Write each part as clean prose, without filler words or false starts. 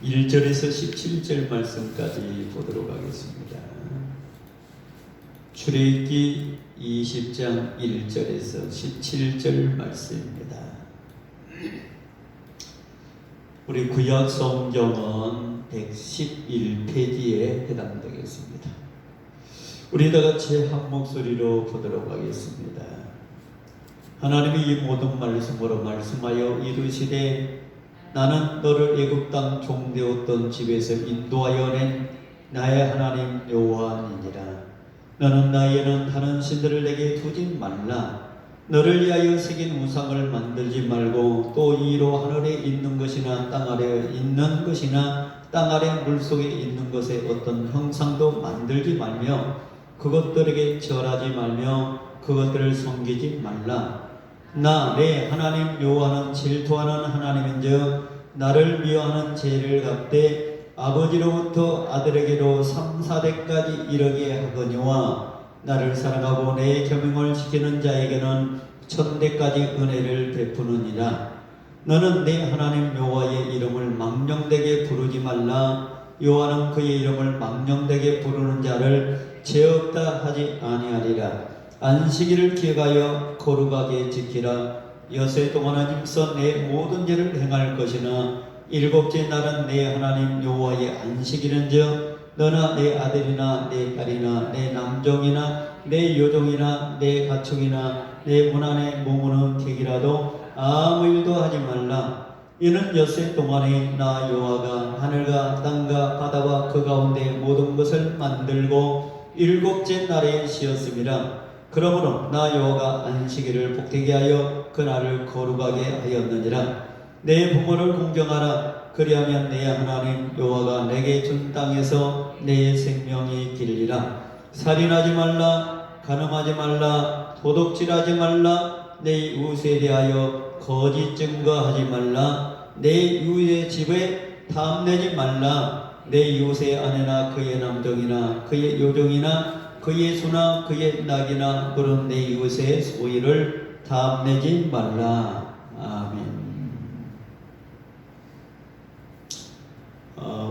1절에서 17절 말씀까지 보도록 하겠습니다. 출애굽기 20장 1절에서 17절 말씀입니다. 우리 구약 성경은 111페이지에 해당되겠습니다. 우리 다 같이 한 목소리로 보도록 하겠습니다. 하나님이 이 모든 말씀으로 말씀하여 이루시되 나는 너를 애굽 땅 종되었던 집에서 인도하여 낸 나의 하나님 여호와니니라. 너는 나에게는 다른 신들을 내게 두지 말라. 너를 위하여 새긴 우상을 만들지 말고 또 이로 하늘에 있는 것이나 땅 아래에 있는 것이나 땅 아래 물속에 있는 것에 어떤 형상도 만들지 말며 그것들에게 절하지 말며 그것들을 섬기지 말라. 나 내 하나님 여호와는 질투하는 하나님인즉 나를 미워하는 죄를 갚되 아버지로부터 아들에게로 3, 4대까지 이르게 하거니와 나를 사랑하고 내 계명을 지키는 자에게는 1000대까지 은혜를 베푸느니라. 너는 내 하나님 여호와의 이름을 망령되게 부르지 말라. 여호와는 그의 이름을 망령되게 부르는 자를 죄 없다 하지 아니하리라. 안식일을 기억하여 거룩하게 지키라. 여세 동안은 힘써 내 모든 죄를 행할 것이나 일곱째 날은 내 하나님 여호와의 안식일은즉 너나 내 아들이나 내 딸이나 내 남종이나 내 여종이나 내 가축이나 내 문 안에 머무는 객이라도 아무 일도 하지 말라. 이는 엿새 동안에 나 여호와가 하늘과 땅과 바다와 그 가운데 모든 것을 만들고 일곱째 날에 쉬었음이라. 그러므로 나 여호와가 안식일을 복되게 하여 그날을 거룩하게 하였느니라. 내 부모를 공경하라. 그리하면 내 하나님 여호와가 내게 준 땅에서 내 생명이 길리라. 살인하지 말라. 간음하지 말라. 도둑질하지 말라. 내 이웃에 대하여 거짓 증거하지 말라. 내 이웃의 집에 탐내지 말라. 내 이웃의 아내나 그의 남종이나 그의 여종이나 그의 소나 그의 낙이나 그런 내 이웃의 소유를 탐내지 말라. 아멘.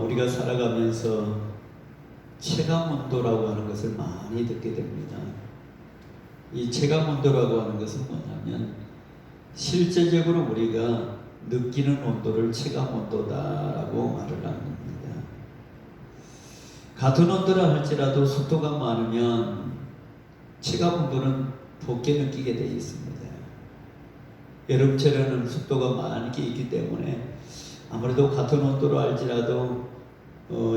우리가 살아가면서 체감온도라고 하는 것을 많이 듣게 됩니다. 이 체감온도라고 하는 것은 뭐냐면 실제적으로 우리가 느끼는 온도를 체감온도다라고 말을 합니다. 같은 온도라 할지라도 습도가 많으면 체감온도는 덥게 느끼게 되어 있습니다. 여름철에는 습도가 많게 있기 때문에 아무래도 같은 온도로 할지라도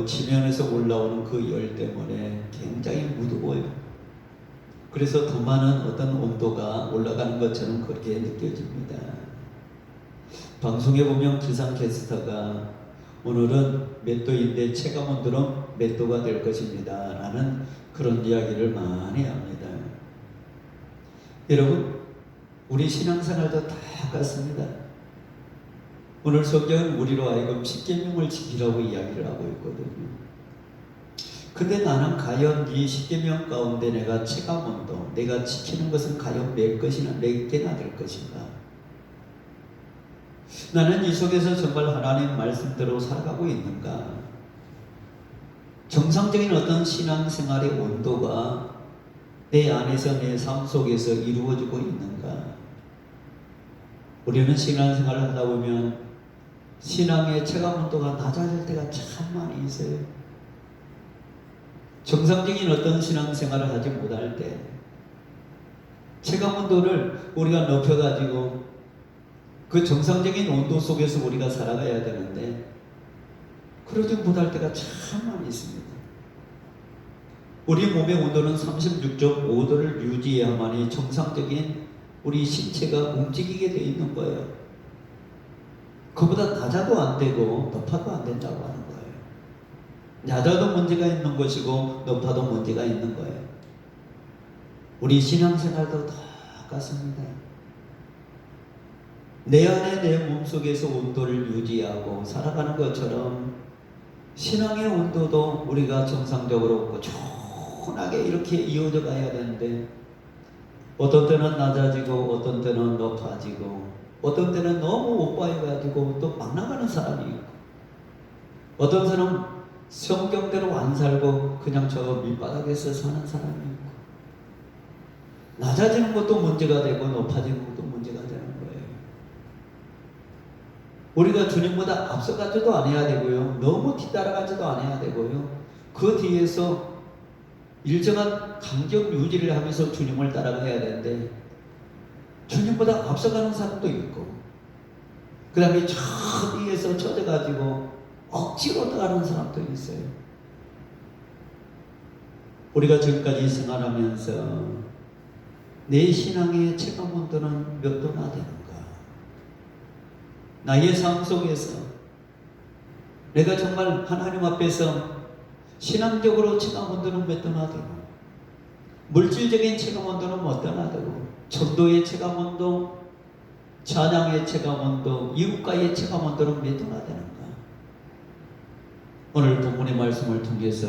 지면에서 올라오는 그 열 때문에 굉장히 무더워요. 그래서 더 많은 어떤 온도가 올라가는 것처럼 그렇게 느껴집니다. 방송에 보면 기상캐스터가 오늘은 몇 도인데 체감온도는 몇 도가 될 것입니다 라는 그런 이야기를 많이 합니다. 여러분, 우리 신앙생활도 다 같습니다. 오늘 성경은 우리로 하여금 십계명을 지키라고 이야기를 하고 있거든요. 근데 나는 과연 이 십계명 가운데 내가 체감온도, 내가 지키는 것은 과연 몇 개나 될 것인가? 나는 이 속에서 정말 하나님 말씀대로 살아가고 있는가? 정상적인 어떤 신앙생활의 온도가 내 안에서 내 삶 속에서 이루어지고 있는가? 우리는 신앙생활을 하다 보면 신앙의 체감온도가 낮아질 때가 참 많이 있어요. 정상적인 어떤 신앙생활을 하지 못할 때 체감온도를 우리가 높여가지고 그 정상적인 온도 속에서 우리가 살아가야 되는데 그러지 못할 때가 참 많이 있습니다. 우리 몸의 온도는 36.5도를 유지해야만이 정상적인 우리 신체가 움직이게 되어 있는 거예요. 그보다 낮아도 안 되고 높아도 안 된다고 하는 거예요. 낮아도 문제가 있는 것이고 높아도 문제가 있는 거예요. 우리 신앙생활도 똑같습니다. 내 안에 내 몸속에서 온도를 유지하고 살아가는 것처럼 신앙의 온도도 우리가 정상적으로 꾸준하게 이렇게 이어져 가야 되는데 어떤 때는 낮아지고 어떤 때는 높아지고 어떤 때는 너무 오버해가지고 또 막 나가는 사람이 있고 어떤 사람은 성경대로 안 살고 그냥 저 밑바닥에서 사는 사람이 있고, 낮아지는 것도 문제가 되고 높아지는 것도 문제가 되는 거예요. 우리가 주님보다 앞서가지도 않아야 되고요, 너무 뒤따라가지도 않아야 되고요, 그 뒤에서 일정한 간격 유지를 하면서 주님을 따라가야 되는데, 주님보다 앞서가는 사람도 있고, 그 다음에 저 뒤에서 쳐져가지고 억지로 따라가는 사람도 있어요. 우리가 지금까지 생활하면서 내 신앙의 체감 온도는 몇 도나 되는가? 나의 삶 속에서 내가 정말 하나님 앞에서 신앙적으로 체감 온도는 몇 도나 되고, 물질적인 체감 온도는 몇 도나 되고, 전도의 체감 온도, 찬양의 체감 온도, 이웃과의 체감 온도는 몇 도나 되는가? 오늘 본문의 말씀을 통해서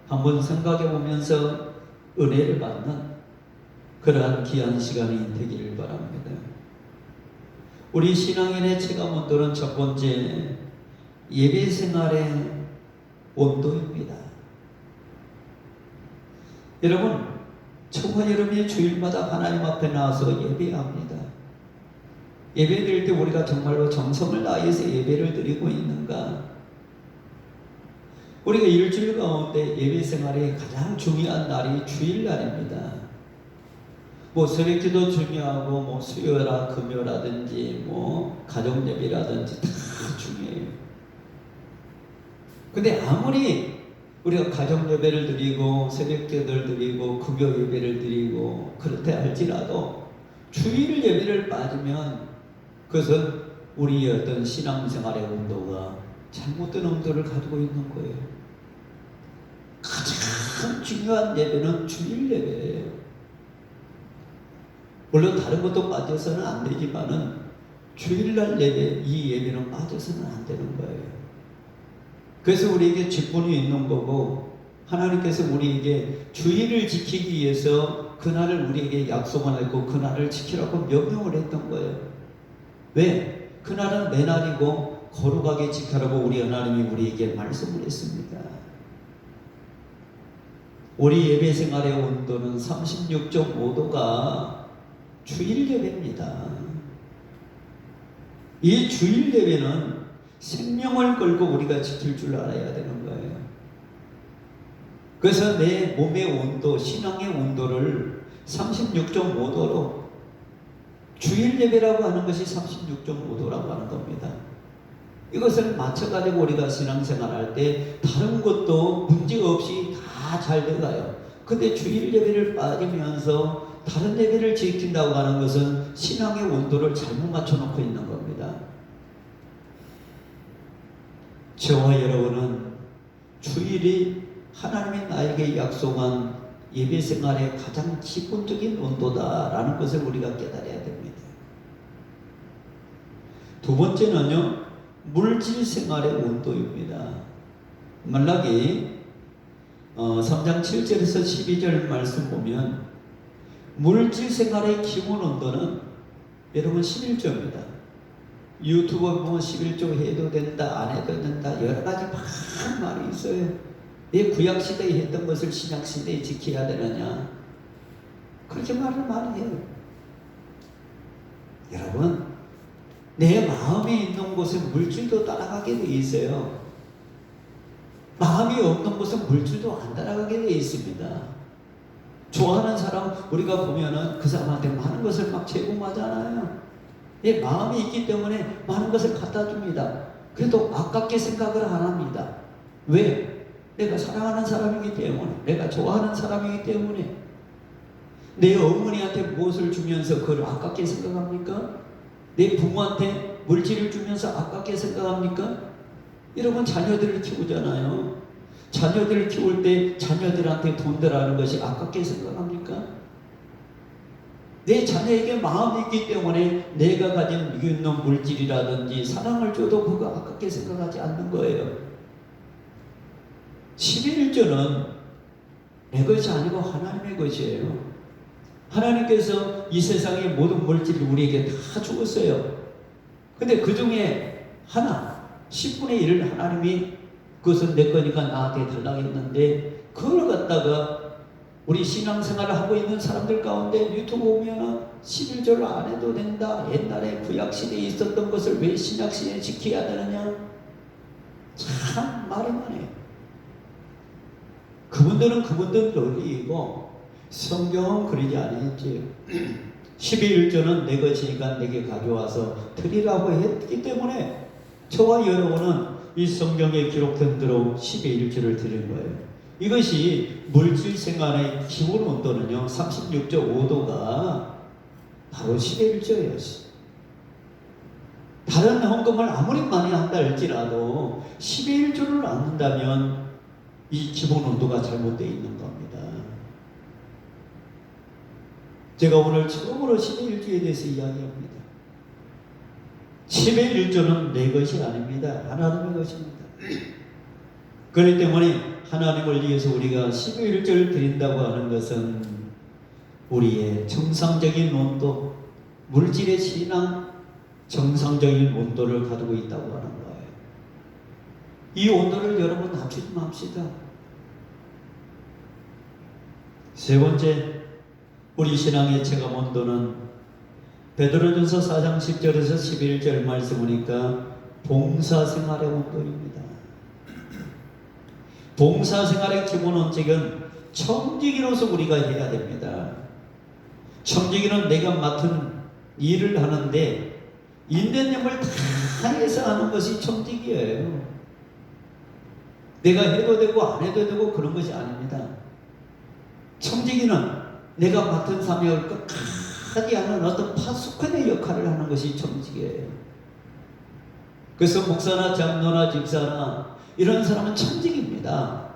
한번 생각해 보면서 은혜를 받는 그러한 귀한 시간이 되기를 바랍니다. 우리 신앙인의 체감 온도는 첫 번째, 예배 생활의 온도입니다. 여러분, 저와 여러분이 주일마다 하나님 앞에 나와서 예배합니다. 예배 드릴 때 우리가 정말로 정성을 다해서 예배를 드리고 있는가? 우리가 일주일 가운데 예배 생활의 가장 중요한 날이 주일날입니다. 뭐 새벽기도 중요하고, 뭐 수요라 금요라든지 뭐 가정 예배라든지 다 중요해요. 근데 아무리 우리가 가정 예배를 드리고 새벽기도를 드리고 금요 예배를 드리고 그렇다 할지라도 주일 예배를 빠지면 그것은 우리의 어떤 신앙생활의 온도가 잘못된 온도를 가지고 있는 거예요. 가장 중요한 예배는 주일 예배예요. 물론 다른 것도 빠져서는 안 되지만은 주일날 예배, 이 예배는 빠져서는 안 되는 거예요. 그래서 우리에게 직분이 있는 거고, 하나님께서 우리에게 주일을 지키기 위해서 그날을 우리에게 약속을 했고 그날을 지키라고 명령을 했던 거예요. 왜? 그날은 내 날이고 거룩하게 지켜라고 우리 하나님이 우리에게 말씀을 했습니다. 우리 예배 생활의 온도는 36.5도가 주일 예배입니다. 이 주일 예배는 생명을 걸고 우리가 지킬 줄 알아야 되는 거예요. 그래서 내 몸의 온도, 신앙의 온도를 36.5도로, 주일 예배라고 하는 것이 36.5도라고 하는 겁니다. 이것을 맞춰가지고 우리가 신앙생활할 때 다른 것도 문제없이 다 잘 돼가요. 근데 주일 예배를 빠지면서 다른 예배를 지킨다고 하는 것은 신앙의 온도를 잘못 맞춰놓고 있는 겁니다. 저와 여러분은 주일이 하나님이 나에게 약속한 예배 생활의 가장 기본적인 온도다라는 것을 우리가 깨달아야 됩니다. 두 번째는요, 물질 생활의 온도입니다. 말라기 3장 7절에서 12절 말씀 보면 물질 생활의 기본 온도는 여러분 11조입니다. 유튜브 보면 11조 해도 된다, 안 해도 된다, 여러 가지 막 말이 있어요. 왜 구약시대에 했던 것을 신약시대에 지켜야 되느냐, 그렇게 말을 많이 해요. 여러분, 내 마음이 있는 곳에 물질도 따라가게 돼 있어요. 마음이 없는 곳은 물질도 안 따라가게 돼 있습니다. 좋아하는 사람 우리가 보면은 그 사람한테 많은 것을 막 제공하잖아요. 예, 마음이 있기 때문에 많은 것을 갖다 줍니다. 그래도 아깝게 생각을 안 합니다. 왜? 내가 사랑하는 사람이기 때문에, 내가 좋아하는 사람이기 때문에. 내 어머니한테 무엇을 주면서 그걸 아깝게 생각합니까? 내 부모한테 물질을 주면서 아깝게 생각합니까? 여러분, 자녀들을 키우잖아요. 자녀들을 키울 때 자녀들한테 돈 들어가는 것이 아깝게 생각합니까? 내 자녀에게 마음이 있기 때문에 내가 가진 있는 물질이라든지 사랑을 줘도 그거 아깝게 생각하지 않는 거예요. 11조는 내 것이 아니고 하나님의 것이에요. 하나님께서 이 세상의 모든 물질을 우리에게 다 주었어요. 근데 그 중에 하나, 10분의 1을 하나님이 그것은 내 거니까 나한테 달라고 했는데, 그걸 갖다가 우리 신앙생활을 하고 있는 사람들 가운데 유튜브 보면은 11절 안 해도 된다. 옛날에 구약시대에 있었던 것을 왜 신약시대에 지켜야 되느냐? 참 말이만 해. 그분들은 그분들 논리이고 성경은 그러지 않았지. 11조는 내 것이니까 내게 가져와서 드리라고 했기 때문에 저와 여러분은 이 성경에 기록된 대로 11조를 드린 거예요. 이것이 물질 생활의 기본 온도는요, 36.5도가 바로 11조예요. 다른 헌금을 아무리 많이 한다 할지라도 11조를 않는다면 이 기본 온도가 잘못되어 있는 겁니다. 제가 오늘 처음으로 11조에 대해서 이야기합니다. 11조는 내 것이 아닙니다. 하나님의 것입니다. 그렇기 때문에 하나님을 위해서 우리가 11조를 드린다고 하는 것은 우리의 정상적인 온도, 물질의 신앙, 정상적인 온도를 가지고 있다고 하는 거예요. 이 온도를 여러분 낮추지 맙시다. 세 번째, 우리 신앙의 체감 온도는 베드로전서 4장 10절에서 11절 말씀 보니까 봉사생활의 온도입니다. 봉사생활의 기본 원칙은 청지기로서 우리가 해야 됩니다. 청지기는 내가 맡은 일을 하는데 있는 힘을 다해서 하는 것이 청지기예요. 내가 해도 되고 안 해도 되고 그런 것이 아닙니다. 청지기는 내가 맡은 사명을 끝까지 하는 어떤 파수꾼의 역할을 하는 것이 청지기예요. 그래서 목사나 장로나 집사나 이런 사람은 청직입니다.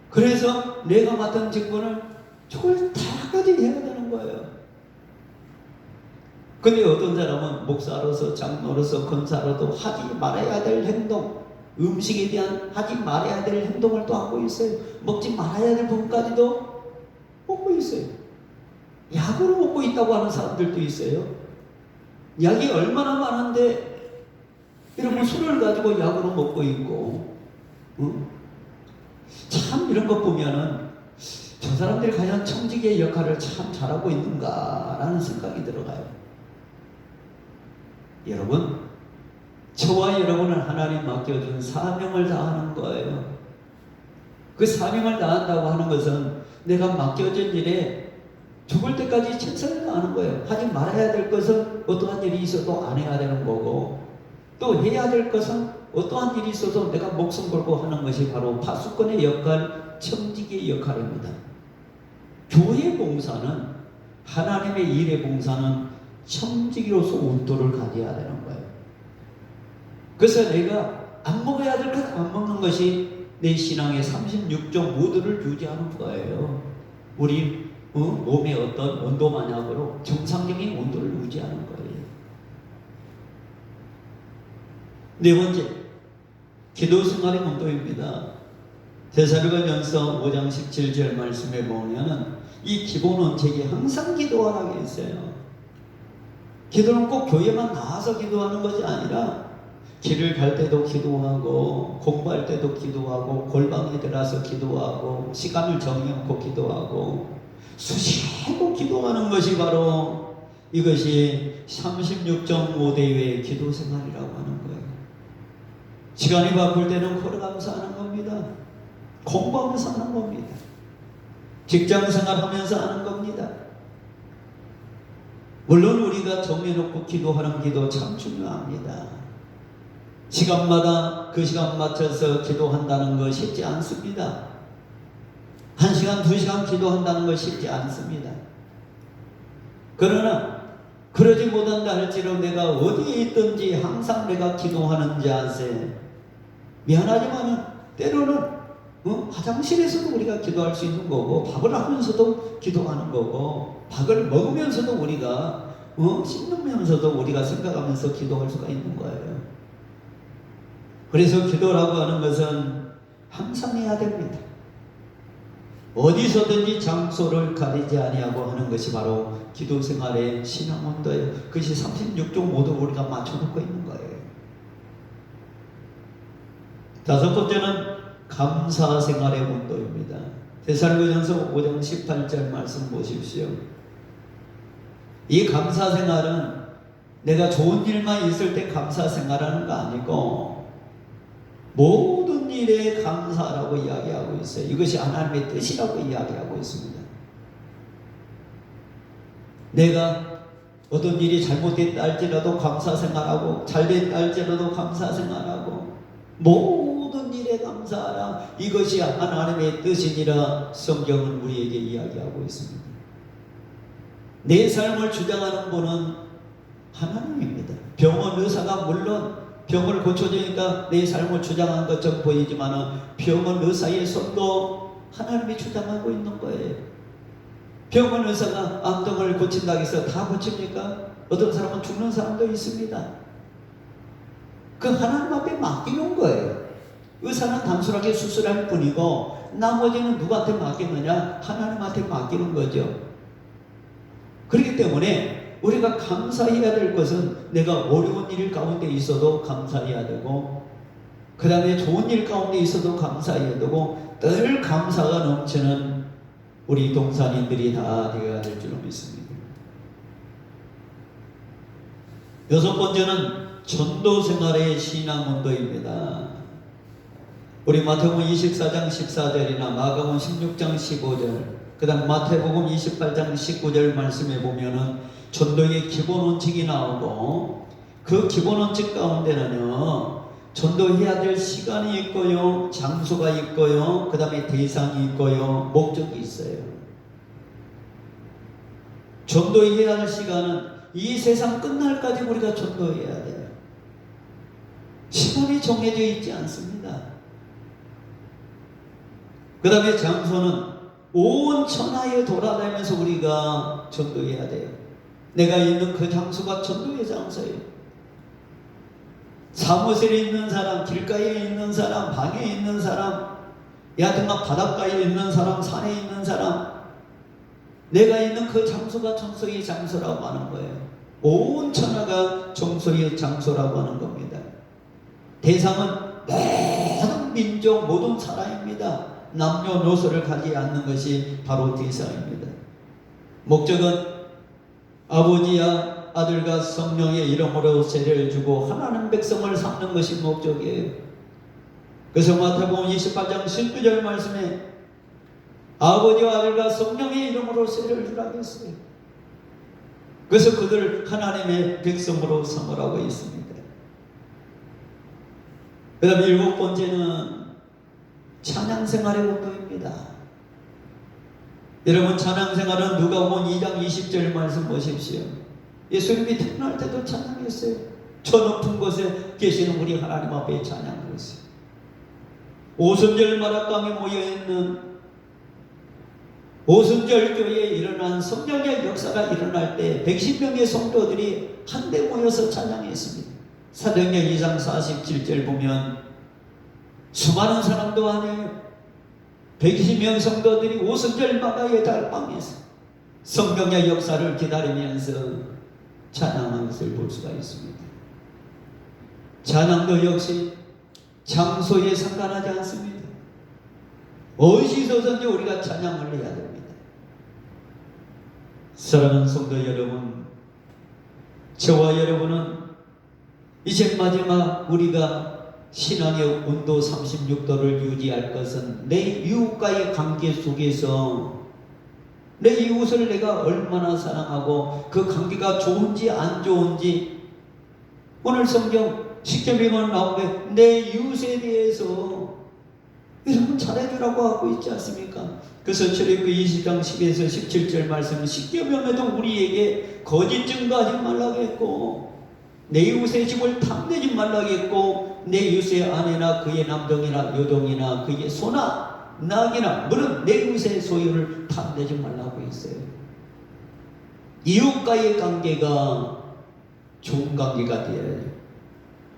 그래서 내가 맡은 직분을 다까지 해야 되는 거예요. 근데 어떤 사람은 목사로서 장로로서 권사로도 하지 말아야 될 행동, 음식에 대한 하지 말아야 될 행동을 또 하고 있어요. 먹지 말아야 될 부분까지도 먹고 있어요. 약으로 먹고 있다고 하는 사람들도 있어요. 약이 얼마나 많은데 이런 술을 가지고 약으로 먹고 있고, 참 이런 것 보면은 저 사람들이 과연 청지기의 역할을 참 잘하고 있는가라는 생각이 들어가요. 여러분, 저와 여러분은 하나님 맡겨준 사명을 다하는 거예요. 그 사명을 다한다고 하는 것은 내가 맡겨진 일에 죽을 때까지 최선을 다하는 거예요. 하지 말아야 될 것은 어떠한 일이 있어도 안 해야 되는 거고, 또 해야 될 것은 어떠한 일이 있어도 내가 목숨 걸고 하는 것이 바로 파수꾼의 역할, 청지기의 역할입니다. 교회 봉사는, 하나님의 일의 봉사는 청지기로서 온도를 가져야 되는 거예요. 그래서 내가 안 먹어야 될 것 안 먹는 것이 내 신앙의 36.5도를 유지하는 거예요. 우리 몸의 어떤 온도 마냥으로 정상적인 온도를 유지하는 거예요. 네 번째, 기도 생활의 온도입니다. 데살로니가전서 5장 17절 말씀에 보면은 이 기본 원칙이 항상 기도하라고 했어요. 기도는 꼭 교회만 나와서 기도하는 것이 아니라 길을 갈 때도 기도하고, 공부할 때도 기도하고, 골방에 들어가서 기도하고, 시간을 정해놓고 기도하고, 수시로 기도하는 것이 바로 이것이 36.5대의 기도 생활이라고 하는 거예요. 시간이 바쁠 때는 걸어가면서 하는 겁니다. 공부하면서 하는 겁니다. 직장 생활하면서 하는 겁니다. 물론 우리가 정해놓고 기도하는 기도 참 중요합니다. 시간마다 그 시간 맞춰서 기도한다는 거 쉽지 않습니다. 1시간, 2시간 기도한다는 거 쉽지 않습니다. 그러나 그러지 못한다 할지라도 내가 어디에 있든지 항상 내가 기도하는 자세, 미안하지만 때로는 화장실에서도 우리가 기도할 수 있는 거고, 밥을 하면서도 기도하는 거고, 밥을 먹으면서도 우리가 씹으면서도 우리가 생각하면서 기도할 수가 있는 거예요. 그래서 기도라고 하는 것은 항상 해야 됩니다. 어디서든지 장소를 가리지 아니하고 하는 것이 바로 기도 생활의 신앙 온도예요. 그것이 36.5도 우리가 맞춰놓고 있는 거예요. 다섯 번째는 감사 생활의 온도입니다. 데살로니가전서 5장 18절 말씀 보십시오. 이 감사 생활은 내가 좋은 일만 있을 때 감사 생활하는 거 아니고 모든 일에 감사라고 이야기하고 있어요. 이것이 하나님의 뜻이라고 이야기하고 있습니다. 내가 어떤 일이 잘못됐다 할지라도 감사 생활하고 잘됐다 할지라도 감사 생활하고 모든 일에 감사하라. 이것이 하나님의 뜻이니라 성경은 우리에게 이야기하고 있습니다. 내 삶을 주장하는 분은 하나님입니다. 병원 의사가 물론 병을 고쳐주니까 내 삶을 주장한 것처럼 보이지만 병원 의사의 손도 하나님이 주장하고 있는 거예요. 병원 의사가 암동을 고친다고 해서 다 고칩니까? 어떤 사람은 죽는 사람도 있습니다. 그 하나님 앞에 맡기는 거예요. 의사는 단순하게 수술할 뿐이고 나머지는 누구한테 맡기느냐? 하나님한테 맡기는 거죠. 그렇기 때문에 우리가 감사해야 될 것은 내가 어려운 일 가운데 있어도 감사해야 되고 그 다음에 좋은 일 가운데 있어도 감사해야 되고 늘 감사가 넘치는 우리 동산인들이 다 되어야 될 줄로 믿습니다. 여섯 번째는 전도 생활의 신앙 온도입니다. 우리 마태복음 24장 14절이나 마가복음 16장 15절 그 다음 마태복음 28장 19절 말씀에 보면은 전도의 기본 원칙이 나오고 그 기본 원칙 가운데는요 전도해야 될 시간이 있고요 장소가 있고요 그 다음에 대상이 있고요 목적이 있어요. 전도해야 할 시간은 이 세상 끝날까지 우리가 전도해야 돼요. 시간이 정해져 있지 않습니다. 그 다음에 장소는 온 천하에 돌아다니면서 우리가 전도해야 돼요. 내가 있는 그 장소가 전도의 장소예요. 사무실에 있는 사람, 길가에 있는 사람, 방에 있는 사람, 야든가 바닷가에 있는 사람, 산에 있는 사람, 내가 있는 그 장소가 정소의 장소라고 하는 거예요. 온 천하가 정소의 장소라고 하는 겁니다. 대상은 모든 민족, 모든 사람입니다. 남녀노소를 가지 않는 것이 바로 대상입니다. 목적은 아버지와 아들과 성령의 이름으로 세례를 주고 하나님 백성을 삼는 것이 목적이에요. 그래서 마태복음 28장 19절 말씀에 아버지와 아들과 성령의 이름으로 세례를 주라고 했어요. 그래서 그들을 하나님의 백성으로 삼으라고 했습니다. 그 다음에 일곱 번째는 찬양생활의 온도입니다. 여러분 찬양생활은 누가복음 2장 20절 말씀 보십시오. 예수님이 태어날 때도 찬양했어요. 저 높은 곳에 계시는 우리 하나님 앞에 찬양을 했어요. 오순절 마라강에 모여있는 오순절 교회에 일어난 성령의 역사가 일어날 때 110명의 성도들이 한데 모여서 찬양했습니다. 사도행전 2장 47절 보면 수많은 사람도 아니에요. 120명 성도들이 오순절 마가의 달방에서 성령의 역사를 기다리면서 찬양하는 것을 볼 수가 있습니다. 찬양도 역시 장소에 상관하지 않습니다. 어디서든지 우리가 찬양을 해야 됩니다. 사랑하는 성도 여러분, 저와 여러분은 이제 마지막 우리가 신앙의 온도 36도를 유지할 것은 내 이웃과의 관계 속에서 내 이웃을 내가 얼마나 사랑하고 그 관계가 좋은지 안 좋은지 오늘 성경 십계명은 나오게 내 이웃에 대해서 여러분 잘해주라고 하고 있지 않습니까? 그래서 출애굽기 20장 10에서 17절 말씀 십계명에도 우리에게 거짓 증거하지 말라고 했고 내 이웃의 집을 탐내지 말라고 했고 내 이웃의 아내나 그의 남동이나 여동이나 그의 소나 낙이나 물은 내 이웃의 소유를 탐내지 말라고 했어요. 이웃과의 관계가 좋은 관계가 되어야 돼요.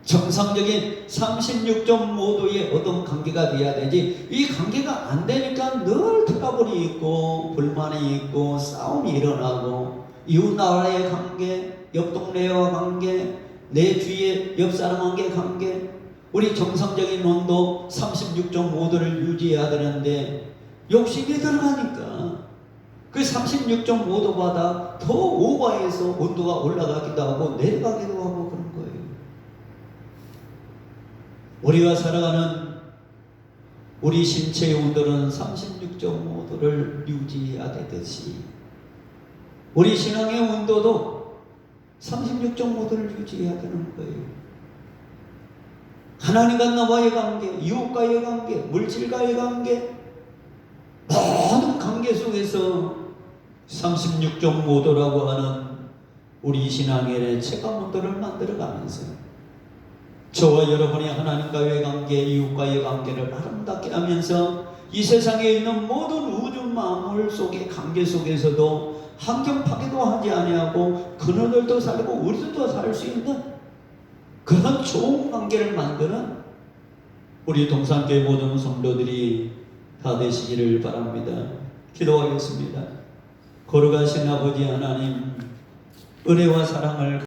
정상적인 36.5도의 어떤 관계가 되어야 되지 이 관계가 안 되니까 늘 트러블이 있고 불만이 있고 싸움이 일어나고 이웃 나라의 관계, 옆 동네와 관계, 내 주위의 옆 사람과의 관계 우리 정상적인 온도 36.5도를 유지해야 되는데 욕심이 들어가니까 그 36.5도보다 더 오버해서 온도가 올라가기도 하고 내려가기도 하고 그런 거예요. 우리가 살아가는 우리 신체의 온도는 36.5도를 유지해야 되듯이 우리 신앙의 온도도 36.5도를 유지해야 되는 거예요. 하나님과 나와의 관계, 이웃과의 관계, 물질과의 관계, 모든 관계 속에서 36.5도라고 하는 우리 신앙의 체감 온도를 만들어가면서 저와 여러분이 하나님과의 관계, 이웃과의 관계를 아름답게 하면서 이 세상에 있는 모든 우주 만물 속의 관계 속에서도 환경 파괴도 하지 아니하고 그들도 살고 우리도 살 수 있는 그런 좋은 관계를 만드는 우리 동산교회 모든 성도들이 다 되시기를 바랍니다. 기도하겠습니다. 거룩하신 아버지 하나님, 은혜와 사랑을